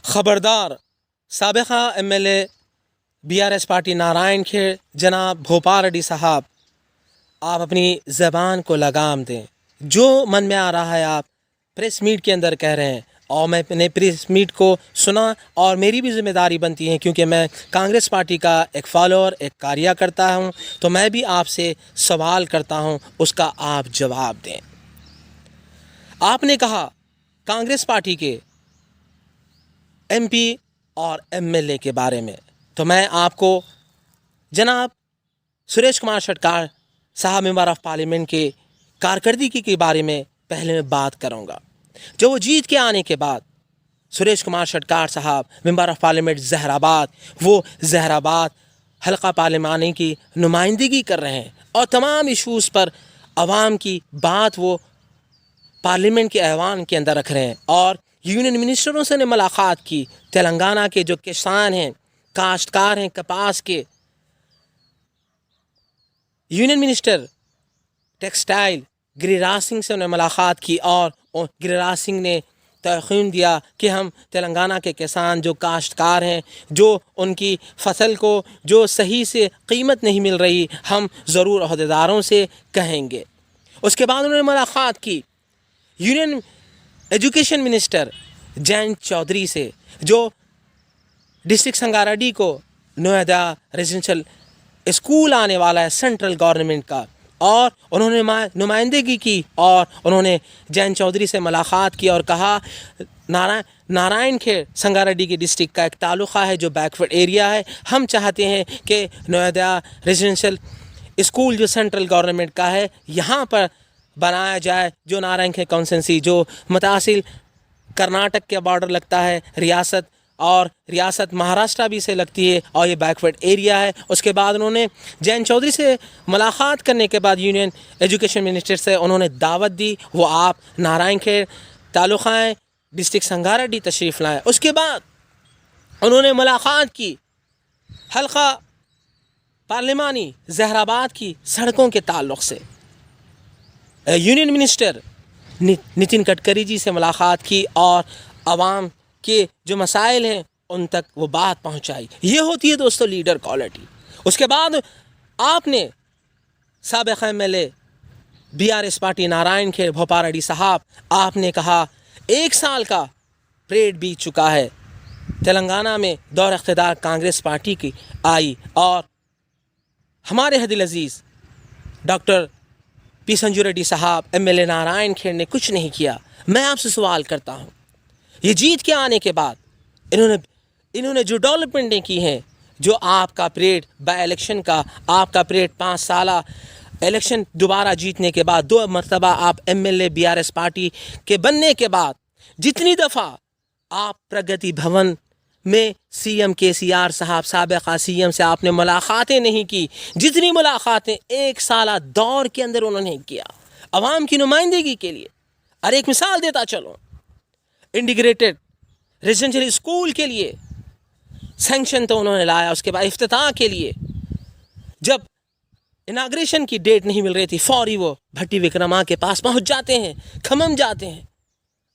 خبردار سابقہ MLA BRS party Narayan کھیڑ جناب بھوپال ریڈی صاحب، آپ اپنی زبان کو لگام دیں۔ جو من میں آ رہا ہے آپ پریس میٹ کے اندر کہہ رہے ہیں، اور میں نے پریس میٹ کو سنا، اور میری بھی ذمہ داری بنتی ہے کیونکہ میں کانگریس پارٹی کا ایک فالوور، ایک کاریہ کرتا ہوں، تو میں بھی آپ سے سوال کرتا ہوں، اس کا آپ جواب دیں۔ آپ نے کہا کانگریس پارٹی کے MP اور MLA کے بارے میں، تو میں آپ کو جناب سریش کمار شٹکار صاحب ممبر آف پارلیمنٹ کے کارکردگی کے بارے میں پہلے میں بات کروں گا۔ جو وہ جیت کے آنے کے بعد سریش کمار شٹکار صاحب ممبر آف پارلیمنٹ زہر آباد، وہ زہر آباد حلقہ پارلیمانی کی نمائندگی کر رہے ہیں، اور تمام ایشوز پر عوام کی بات وہ پارلیمنٹ کے ایوان کے اندر رکھ رہے ہیں، اور یونین منسٹروں سے نے ملاقات کی۔ تلنگانہ کے جو کسان ہیں، کاشتکار ہیں کپاس کے، یونین منسٹر ٹیکسٹائل گریراج سنگھ سے انہیں ملاقات کی، اور گریراج سنگھ نے تیقین دیا کہ ہم تلنگانہ کے کسان جو کاشتکار ہیں، جو ان کی فصل کو جو صحیح سے قیمت نہیں مل رہی، ہم ضرور عہدیداروں سے کہیں گے۔ اس کے بعد انہوں نے ملاقات کی union education minister Jayant Chaudhary سے، جو ڈسٹرکٹ سنگاریڈی کو نوئیڈا ریزیڈنشل اسکول آنے والا ہے سینٹرل گورنمنٹ کا، اور انہوں نے نمائندگی کی، اور انہوں نے جینت چودھری سے ملاقات کی اور کہا نارائن کھیڑ سنگاریڈی کی ڈسٹرکٹ کا ایک تعلقہ ہے جو بیکورڈ ایریا ہے، ہم چاہتے ہیں کہ نوئیڈا ریزیڈنشل اسکول جو سینٹرل گورنمنٹ کا ہے یہاں پر بنایا جائے، جو نارائن کھیڑ کانسٹیٹنسی جو متصل کرناٹک کے بارڈر لگتا ہے ریاست مہاراشٹرا بھی سے لگتی ہے، اور یہ بیکورڈ ایریا ہے۔ اس کے بعد انہوں نے جینت چودھری سے ملاقات کرنے کے بعد یونین ایجوکیشن منسٹر سے انہوں نے دعوت دی، وہ آپ نارائن کھیڑ تعلقہ ہیں ڈسٹرکٹ سنگاریڈی تشریف لائیں۔ اس کے بعد انہوں نے ملاقات کی حلقہ پارلیمانی زہر آباد کی سڑکوں کے تعلق سے، یونین منسٹر نتن گڈکری جی سے ملاقات کی، اور عوام کے جو مسائل ہیں ان تک وہ بات پہنچائی۔ یہ ہوتی ہے دوستو لیڈر کوالٹی۔ اس کے بعد آپ نے سابق MLA BRS party Narayan Khed Bhupal Reddy صاحب، آپ نے کہا 1 سال کا پریڈ بیت چکا ہے، تلنگانہ میں دور اقتدار کانگریس پارٹی کی آئی، اور ہمارے حد العزیز ڈاکٹر P سنجو ریڈی صاحب MLA نارائن کھیڑ نے کچھ نہیں کیا۔ میں آپ سے سوال کرتا ہوں، یہ جیت کے آنے کے بعد انہوں نے جو ڈیولپمنٹیں کی ہیں، جو آپ کا پریڈ بائی الیکشن کا، آپ کا پریڈ 5 سالہ الیکشن دوبارہ جیتنے کے بعد 2 مرتبہ آپ MLA BRS پارٹی کے بننے کے بعد جتنی دفعہ آپ پرگتی بھون میں CM KCR صاحب سابقہ CM سے آپ نے ملاقاتیں نہیں کی، جتنی ملاقاتیں 1 سالہ دور کے اندر انہوں نے کیا عوام کی نمائندگی کے لیے۔ اور ایک مثال دیتا چلوں، انٹیگریٹڈ ریزیڈنشل اسکول کے لیے سینکشن تو انہوں نے لایا، اس کے بعد افتتاح کے لیے جب اناگریشن کی ڈیٹ نہیں مل رہی تھی، فوری وہ بھٹی وکرما کے پاس پہنچ جاتے ہیں، کھمم جاتے ہیں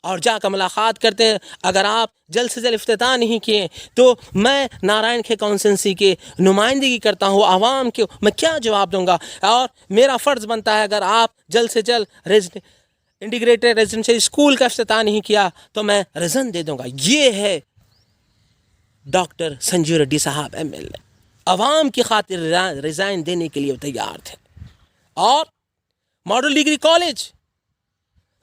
اور جا کر ملاقات کرتے ہیں۔ اگر آپ جلد سے جلد افتتاح نہیں کیے تو میں نارائن کھیڑ کانسٹیٹنسی کے نمائندگی کرتا ہوں عوام کے، میں کیا جواب دوں گا؟ اور میرا فرض بنتا ہے اگر آپ جلد سے جلد انٹیگریٹڈ ریزیڈنشل اسکول کا افتتاح نہیں کیا تو میں رزن دے دوں گا۔ یہ ہے ڈاکٹر سنجو ریڈی صاحب MLA، عوام کی خاطر ریزائن دینے کے لیے وہ تیار تھے۔ اور ماڈل ڈگری کالج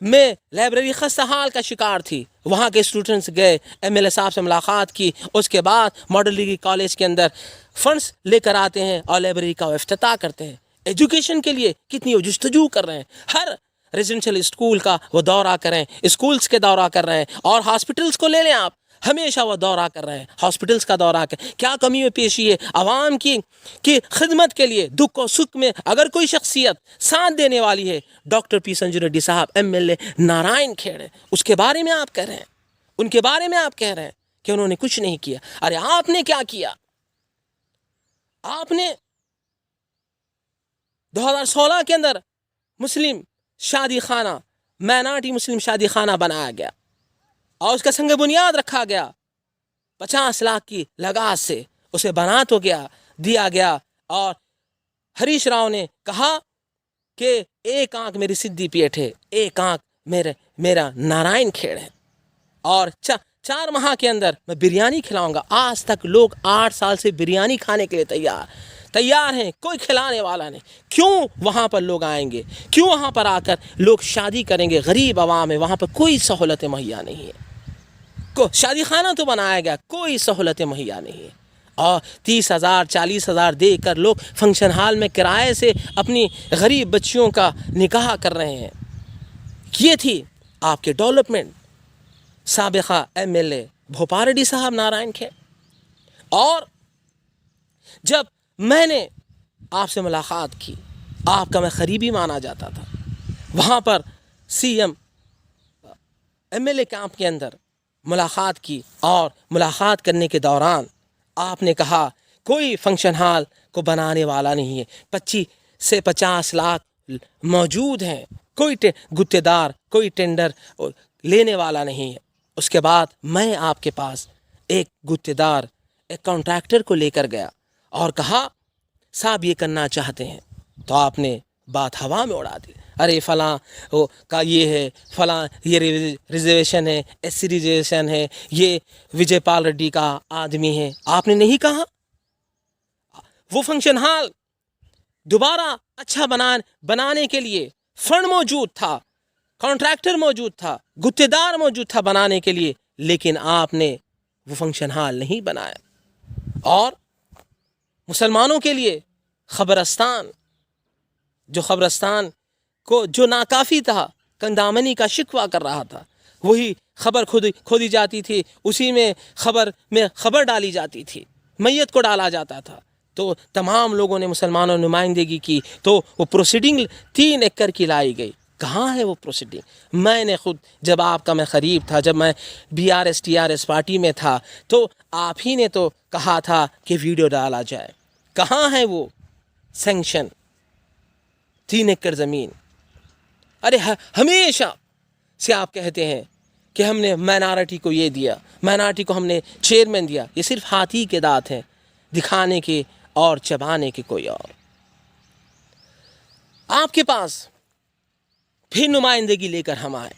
میں لائبریری خستہ حال کا شکار تھی، وہاں کے اسٹوڈنٹس گئے، MLA صاحب سے ملاقات کی، اس کے بعد ماڈل ڈگری کالج کے اندر فنڈس لے کر آتے ہیں اور لائبریری کا افتتاح کرتے ہیں۔ ایجوکیشن کے لیے کتنی جستجو کر رہے ہیں، ہر ریزیڈنشل اسکول کا وہ دورہ کریں، اسکولز کے دورہ کر رہے ہیں، اور ہاسپٹلس کو لے لیں آپ، ہمیشہ وہ دورہ کر رہے ہیں، ہاسپٹلس کا دورہ کر، کیا کمی و پیشی ہے عوام کی خدمت کے لیے، دکھ و سکھ میں اگر کوئی شخصیت ساتھ دینے والی ہے ڈاکٹر P سنجو ریڈی صاحب MLA نارائن کھیڑ ہے۔ اس کے بارے میں آپ کہہ رہے ہیں، ان کے بارے میں آپ کہہ رہے ہیں کہ انہوں نے کچھ نہیں کیا۔ ارے آپ نے کیا کیا؟ آپ نے 2016 کے اندر مسلم شادی خانہ، مائنارٹی مسلم شادی خانہ بنایا گیا اور اس کا سنگ بنیاد رکھا گیا 50 लाख की लागत से उसे बना तो दिया गया। और हरीश राव ने कहा कि एक आंख मेरी सिद्धि पेट है, एक आंख मेरा नारायण खेड़ है, और 4 माह के अंदर मैं बिरयानी खिलाऊंगा। आज तक लोग 8 साल से बिरयानी खाने के लिए तैयार हैं, कोई खिलाने वाला नहीं। क्यों वहाँ पर लोग आएंगे? क्यों वहाँ पर आकर लोग शादी करेंगे? गरीब आवाम है, वहाँ पर कोई सहूलतें मुहैया नहीं है। शादी खाना तो बनाया गया, कोई सहूलतें मुहैया नहीं है। और 30,000 40,000 देकर लोग फंक्शन हॉल में किराए से अपनी गरीब बच्चियों का निकाह कर रहे हैं। ये थी आपके डेवलपमेंट। साबिका MLA भोपाल रेड्डी साहब नारायण खेड़। और जब मैंने आपसे मुलाकात की, आपका मैं करीबी माना जाता था। वहाँ पर CM MLA कैंप के अंदर मुलाकात की, और मुलाकात करने के दौरान आपने कहा कोई फंक्शन हॉल को बनाने वाला नहीं है, 25 से 50 लाख मौजूद हैं, कोई गुत्तेदार, कोई टेंडर लेने वाला नहीं है। उसके बाद मैं आपके पास एक गुत्तेदार, एक कॉन्ट्रैक्टर को लेकर गया और कहा साहब ये करना चाहते हैं, तो आपने बात हवा में उड़ा दी। अरे फलां का ये है, फलां ये रिजर्वेशन है, SC रिजर्वेशन है, ये विजय पाल रेड्डी का आदमी है। आपने नहीं कहा। वो फंक्शन हॉल दोबारा अच्छा बनाने के लिए फंड मौजूद था, कॉन्ट्रैक्टर मौजूद था, गुत्तेदार मौजूद था बनाने के लिए, लेकिन आपने वो फंक्शन हॉल नहीं बनाया। और मुसलमानों के लिए खबरस्तान, जो खबरस्तान को जो नाकाफ़ी था, कंदामनी का शिकवा कर रहा था, वही खबर खोदी जाती थी, उसी में खबर डाली जाती थी, मैयत को डाला जाता था। तो तमाम लोगों ने मुसलमानों नुमाइंदगी की, तो वो प्रोसीडिंग 3 एकड़ की लाई गई। कहाँ है वो प्रोसीडिंग? मैंने खुद, जब आपका मैं करीब था, जब मैं BRS TRS पार्टी में था, तो आप ही ने तो कहा था कि वीडियो डाला जाए। कहाँ है वो सैंक्शन 3 एकड़ ज़मीन? अरे हमेशा से आप कहते हैं कि हमने माइनॉरिटी को ये दिया, माइनॉरिटी को हमने चेयरमैन दिया। ये सिर्फ हाथी के दांत हैं, दिखाने के और चबाने के कोई और। आपके पास फिर नुमाइंदगी लेकर हम आए।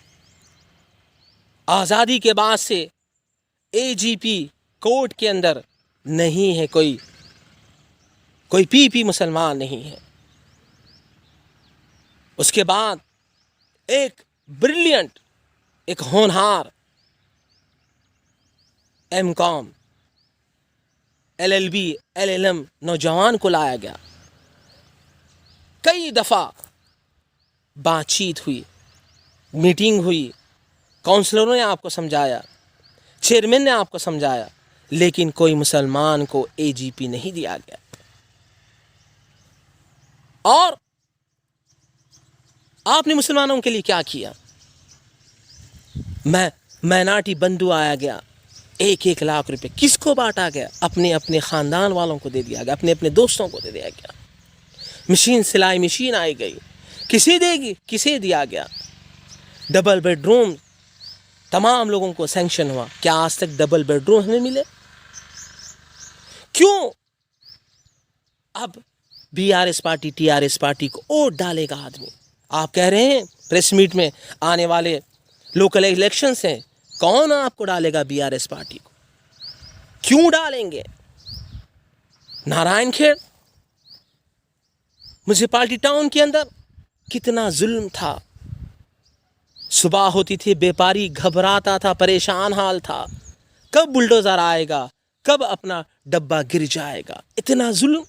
आज़ादी के बाद से AGP कोर्ट के अंदर नहीं है, कोई PP मुसलमान नहीं है। उसके बाद एक ब्रिलियंट, एक होनहार MCOM LLB LLM नौजवान को लाया गया। कई दफ़ा बातचीत हुई, मीटिंग हुई, काउंसलरों ने आपको समझाया, चेयरमैन ने आपको समझाया, लेकिन कोई मुसलमान को AGP नहीं दिया गया। और आपने मुसलमानों के लिए क्या किया? माइनॉरिटी बंधु आया गया, 1-1 लाख रुपए किसको बांटा गया? अपने ख़ानदान वालों को दे दिया गया, अपने दोस्तों को दे दिया गया। मशीन, सिलाई मशीन आई गई, किसे दिया गया? डबल बेडरूम तमाम लोगों को सैंक्शन हुआ। क्या आज तक डबल बेडरूम हमें मिले? क्यों अब BRS पार्टी TRS पार्टी को वोट डालेगा आदमी? आप कह रहे हैं प्रेस मीट में आने वाले लोकल इलेक्शंस हैं, कौन आपको डालेगा BRS पार्टी को? क्यों डालेंगे? नारायण खेड़ म्यूनसिपालिटी टाउन के अंदर कितना जुल्म था। सुबह होती थी, व्यापारी घबराता था, परेशान हाल था, कब बुलडोजर आएगा, कब अपना डब्बा गिर जाएगा। इतना जुल्म,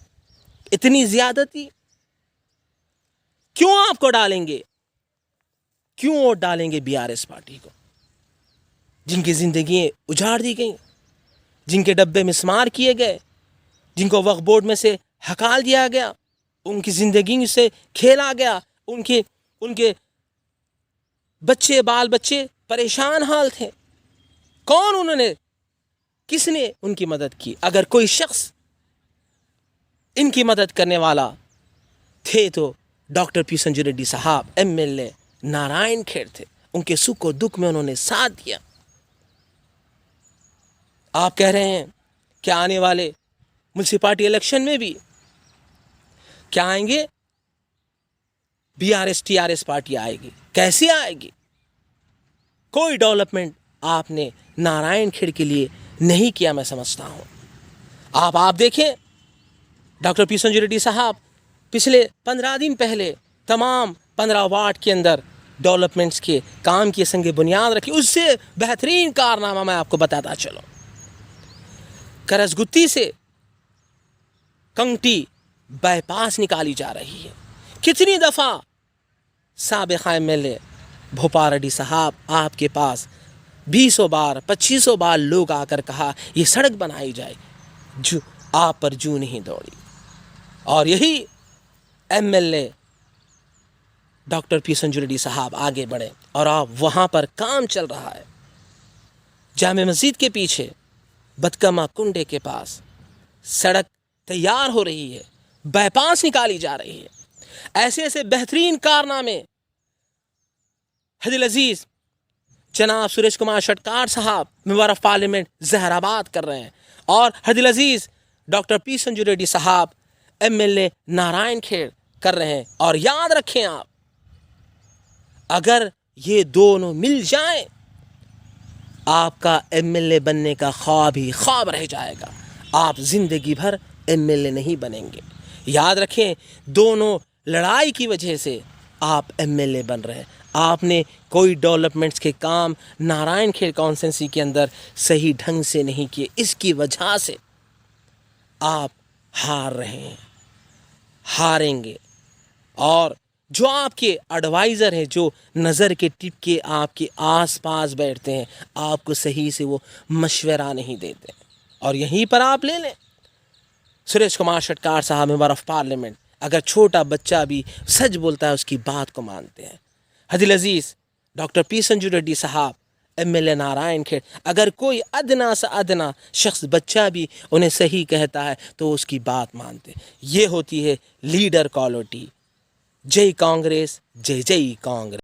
इतनी ज्यादती। क्यों आपको डालेंगे? क्यों वोट डालेंगे BRS पार्टी को, जिनकी जिंदगी उजाड़ दी गई, जिनके डब्बे मिस्मार किए गए, जिनको वक्फ बोर्ड में से हकाल दिया गया, उनकी जिंदगी से खेला गया, उनके बच्चे बाल बच्चे परेशान हाल थे। किसने उनकी मदद की? अगर कोई शख्स इनकी मदद करने वाला थे तो डॉक्टर P संजू रेड्डी साहब MLA नारायण खेड़ थे। उनके सुख और दुख में उन्होंने साथ दिया। آپ کہہ رہے ہیں کہ آنے والے म्यूनसिपालिटी इलेक्शन में भी क्या आएंगे, BRS TRS पार्टी आएगी. कैसे आएगी? कोई डेवलपमेंट आपने नारायण खेड़ के लिए नहीं किया, मैं समझता हूँ. आप देखें, डॉक्टर पी संजू रेड्डी साहब पिछले 15 दिन पहले तमाम 15 वार्ड के अंदर डेवलपमेंट्स के काम की संग बुनियाद रखी. उससे बेहतरीन कारनामा मैं आपको बताता चलो. करसगुत्ती से कंगटी बाईपास निकाली जा रही है. कितनी दफ़ा साबिक़ा MLA भोपाल रेड्डी साहब आपके पास 20 बार 25 बार लोग आकर कहा ये सड़क बनाई जाए, जो आप पर जू नहीं दौड़ी. और यही MLA doctor P Sanju Reddy साहब आगे बढ़े और अब वहाँ पर काम चल रहा है. जामे मस्जिद के पीछे बदकमा कुंडे के पास सड़क तैयार हो रही है, बाईपास निकाली जा रही है. ऐसे ऐसे बेहतरीन कारनामे हदील अजीज जनाब सुरेश कुमार शटकार साहब मेंबर ऑफ पार्लियामेंट जहराबाद कर रहे हैं, और हदील अजीज डॉक्टर पी संजू रेड्डी साहब MLA नारायण खेड़ कर रहे हैं. और याद रखें आप, अगर ये दोनों मिल जाएं, आपका MLA बनने का ख्वाब ही ख्वाब रह जाएगा. आप जिंदगी भर MLA नहीं बनेंगे. याद रखें, दोनों लड़ाई की वजह से आप MLA बन रहे हैं. आपने कोई डेवलपमेंट्स के काम नारायण खेड़ कॉन्स्टिट्यूंसी के अंदर सही ढंग से नहीं किए. इसकी वजह से आप हार रहे हैं, हारेंगे. और जो आपके एडवाइज़र हैं, जो नज़र के टिप के आपके आसपास बैठते हैं, आपको सही से वो मशवरा नहीं देते. और यहीं पर आप ले लें सुरेश कुमार शटकार साहब मेंबर ऑफ पार्लियामेंट, अगर छोटा बच्चा भी सच बोलता है उसकी बात को मानते हैं. हदील अजीज़ डॉक्टर पी संजू रेड्डी साहब MLA नारायण खेड़, अगर कोई अदना से अदना शख्स बच्चा भी उन्हें सही कहता है तो उसकी बात मानते. ये होती है लीडर क्वालिटी. जय कांग्रेस, जय जय कांग्रेस.